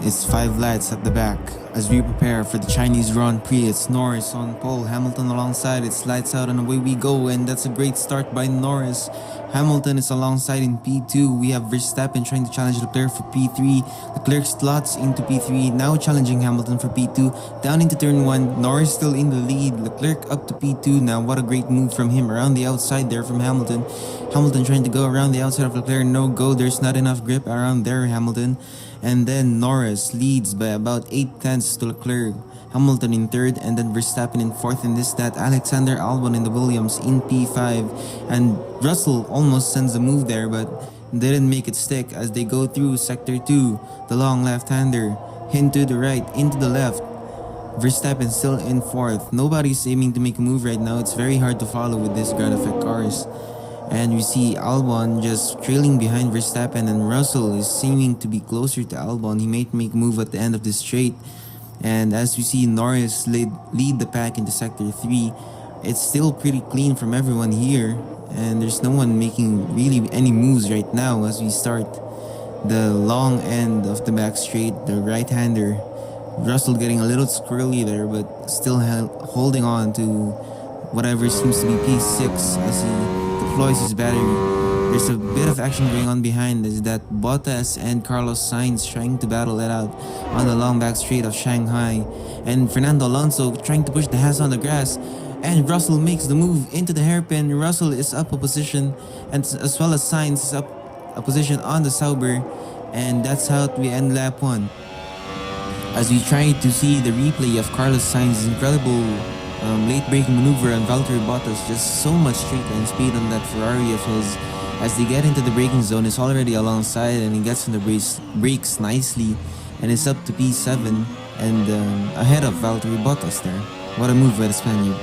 It's 5 lads at the back. As we prepare for the Chinese Grand Prix, it's Norris on pole, Hamilton alongside, it's lights out and away we go, and that's a great start by Norris. Hamilton is alongside in P2, we have Verstappen trying to challenge Leclerc for P3, Leclerc slots into P3, now challenging Hamilton for P2, down into turn 1, Norris still in the lead, Leclerc up to P2 now, what a great move from him around the outside there from Hamilton. Hamilton trying to go around the outside of Leclerc, no go, there's not enough grip around there Hamilton. And then Norris leads by about 8 tenths to Leclerc. Hamilton in third, and then Verstappen in fourth. In this, that Alexander Albon in the Williams in P5. And Russell almost sends a move there, but didn't make it stick as they go through sector 2. The long left-hander, into the right, into the left. Verstappen still in fourth. Nobody's aiming to make a move right now. It's very hard to follow with this ground effect cars. And we see Albon just trailing behind Verstappen, and Russell is seeming to be closer to Albon. He might make a move at the end of the straight. And as we see Norris lead the pack into sector 3, it's still pretty clean from everyone here. And there's no one making really any moves right now as we start the long end of the back straight, the right-hander. Russell getting a little squirrely there, but still holding on to whatever seems to be P6 as he deploys his battery. There's a bit of action going on behind is that Bottas and Carlos Sainz trying to battle it out on the long back straight of Shanghai, and Fernando Alonso trying to push the Haas on the grass, and Russell makes the move into the hairpin. Russell is up a position, and as well as Sainz is up a position on the Sauber, and that's how we end lap 1. As we try to see the replay of Carlos Sainz's incredible late braking maneuver on Valtteri Bottas, just so much straight line speed on that Ferrari of his. As they get into the braking zone, it's already alongside and he gets on the brakes nicely and is up to P7 and ahead of Valtteri Bottas there. What a move by the Spaniard.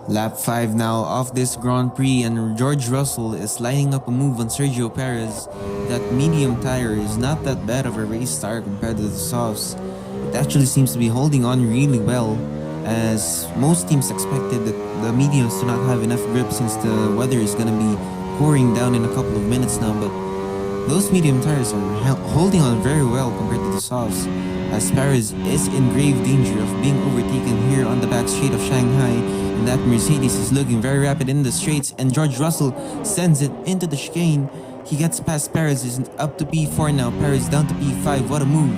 Lap 5 now of this Grand Prix, and George Russell is lining up a move on Sergio Perez. That medium tire is not that bad of a race tire compared to the softs. It actually seems to be holding on really well, as most teams expected that the mediums do not have enough grip since the weather is going to be pouring down in a couple of minutes now, but those medium tires are holding on very well compared to the softs, as Perez is in grave danger of being overtaken here on the back straight of Shanghai, and that Mercedes is looking very rapid in the straights, and George Russell sends it into the chicane. He gets past Perez, is up to P4 now, Perez down to P5, what a move.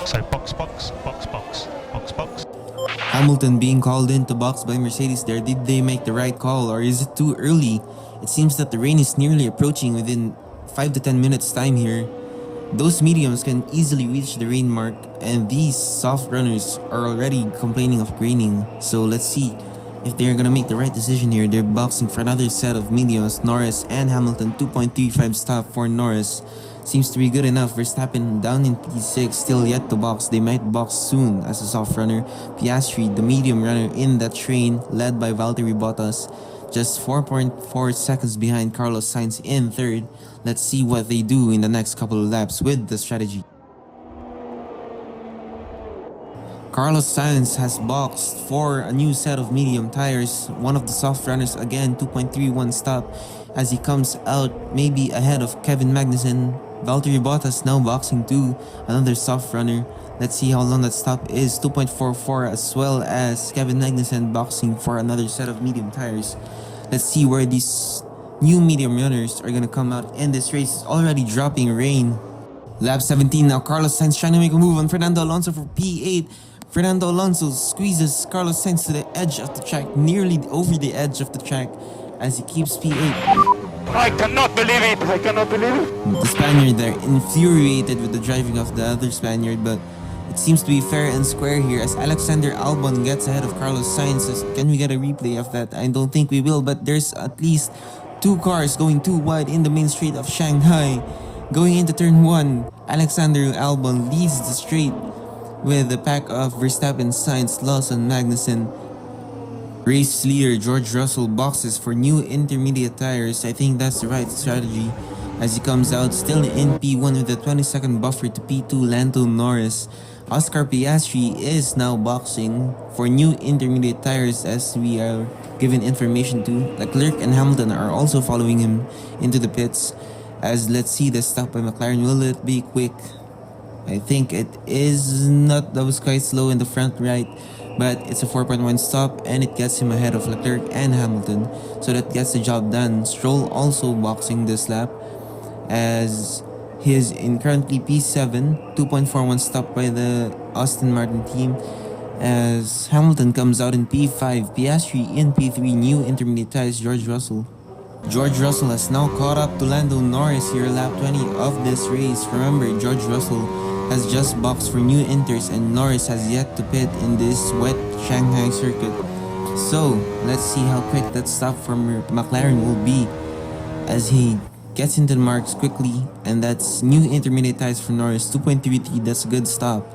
So box. Hamilton being called into box by Mercedes there. Did they make the right call, or is it too early? It seems that the rain is nearly approaching within 5 to 10 minutes time here. Those mediums can easily reach the rain mark, and these soft runners are already complaining of graining. So let's see if they're gonna make the right decision here. They're boxing for another set of mediums. Norris and Hamilton, 2.35 stop for Norris. Seems to be good enough. Verstappen down in P6, still yet to box. They might box soon as a soft runner. Piastri, the medium runner in that train, led by Valtteri Bottas, just 4.4 seconds behind Carlos Sainz in third. Let's see what they do in the next couple of laps with the strategy. Carlos Sainz has boxed for a new set of medium tires. One of the soft runners again, 2.31 stop as he comes out maybe ahead of Kevin Magnussen. Valtteri Bottas now boxing too, another soft runner. Let's see how long that stop is, 2.44, as well as Kevin Magnussen boxing for another set of medium tires. Let's see where these new medium runners are gonna come out in this race. It's already dropping rain. Lap 17 now, Carlos Sainz trying to make a move on Fernando Alonso for P8. Fernando Alonso squeezes Carlos Sainz to the edge of the track, nearly over the edge of the track, as he keeps P8. I cannot believe it! The Spaniard there, infuriated with the driving of the other Spaniard, but it seems to be fair and square here as Alexander Albon gets ahead of Carlos Sainz. Can we get a replay of that? I don't think we will, but there's at least 2 cars going too wide in the main straight of Shanghai. Going into turn 1, Alexander Albon leads the straight with the pack of Verstappen, Sainz, Lawson, Magnussen. Race leader George Russell boxes for new intermediate tires. I think that's the right strategy as he comes out still in P1 with a 20-second buffer to P2 Lando Norris. Oscar Piastri is now boxing for new intermediate tires as we are given information to. Leclerc and Hamilton are also following him into the pits. As let's see the stop by McLaren, will it be quick? I think it is not. That was quite slow in the front right, but it's a 4.1 stop and it gets him ahead of Leclerc and Hamilton, so that gets the job done. Stroll also boxing this lap as he is in currently P7, 2.41 stop by the Aston Martin team, as Hamilton comes out in P5, Piastri in P3, new intermediate tires, George Russell. George Russell has now caught up to Lando Norris here, lap 20 of this race. Remember, George Russell has just boxed for new inters and Norris has yet to pit in this wet Shanghai circuit. So, let's see how quick that stop from McLaren will be as he gets into the marks quickly, and that's new intermediate tires for Norris, 2.33, that's a good stop.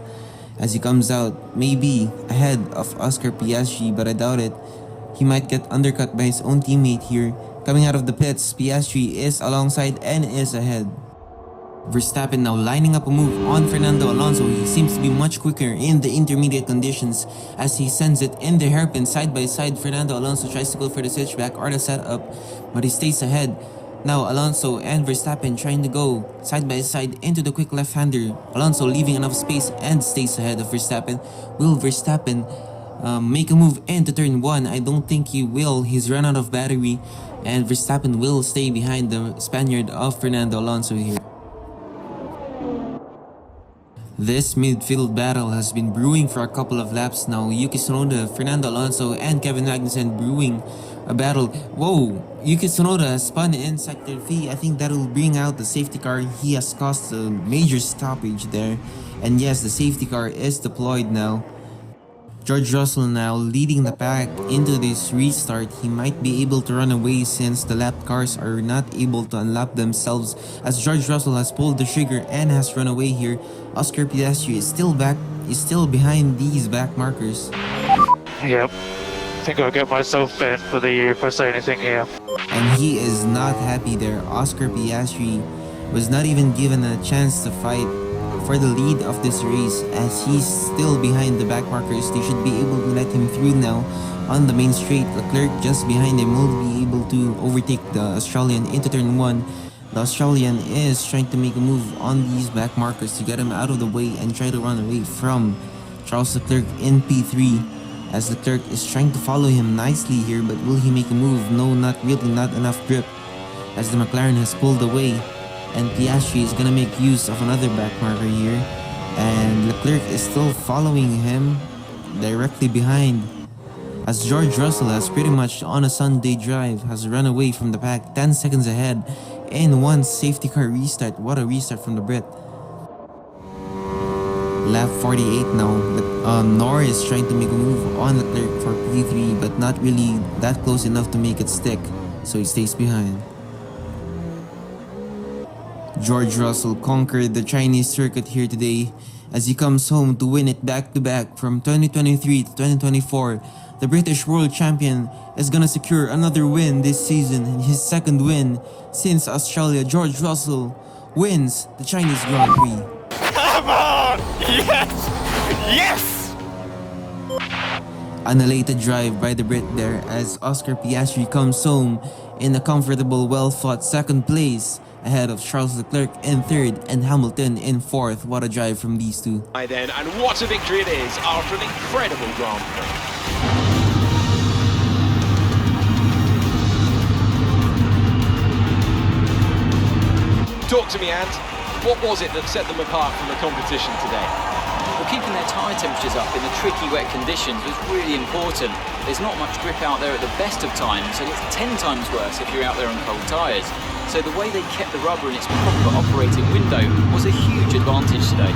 As he comes out, maybe ahead of Oscar Piastri, but I doubt it. He might get undercut by his own teammate here. Coming out of the pits, Piastri is alongside and is ahead. Verstappen now lining up a move on Fernando Alonso. He seems to be much quicker in the intermediate conditions as he sends it in the hairpin side by side. Fernando Alonso tries to go for the switchback or the setup, but he stays ahead. Now Alonso and Verstappen trying to go side by side into the quick left-hander. Alonso leaving enough space and stays ahead of Verstappen. Will Verstappen make a move into turn 1? I don't think he will. He's run out of battery and Verstappen will stay behind the Spaniard of Fernando Alonso here. This midfield battle has been brewing for a couple of laps now. Yuki Tsunoda, Fernando Alonso, and Kevin Magnussen brewing a battle. Whoa! Yuki Tsunoda has spun in sector 3. I think that will bring out the safety car. He has caused a major stoppage there. And yes, the safety car is deployed now. George Russell now leading the pack into this restart. He might be able to run away since the lap cars are not able to unlap themselves, as George Russell has pulled the trigger and has run away here. Oscar Piastri is still behind these back markers. Yep. I think I'll get myself banned for the year if I say anything here. And he is not happy there. Oscar Piastri was not even given a chance to fight for the lead of this race as he's still behind the back markers. They should be able to let him through now on the main straight. Leclerc just behind him will be able to overtake the Australian into turn 1. The Australian is trying to make a move on these back markers to get him out of the way and try to run away from Charles Leclerc in P3, as Leclerc is trying to follow him nicely here, but will he make a move? No, not really, not enough grip as the McLaren has pulled away. And Piastri is gonna make use of another back marker here, and Leclerc is still following him directly behind, as George Russell has pretty much on a Sunday drive has run away from the pack 10 seconds ahead in one safety car restart. What a restart from the Brit. Lap 48 now. Norris trying to make a move on Leclerc for P3, but not really that close enough to make it stick, so he stays behind. George Russell conquered the Chinese circuit here today as he comes home to win it back-to-back from 2023 to 2024. The British World Champion is gonna secure another win this season, his second win since Australia. George Russell wins the Chinese Grand Prix. Come on! Yes! Yes! An elated drive by the Brit there as Oscar Piastri comes home in a comfortable, well-fought second place, ahead of Charles Leclerc in third and Hamilton in fourth. What a drive from these two. Then, and what a victory it is after an incredible Grand Prix. Talk to me, Ant. What was it that set them apart from the competition today? Well, keeping their tyre temperatures up in the tricky wet conditions was really important. There's not much grip out there at the best of times, and it's 10 times worse if you're out there on cold tyres. So the way they kept the rubber in its proper operating window was a huge advantage today.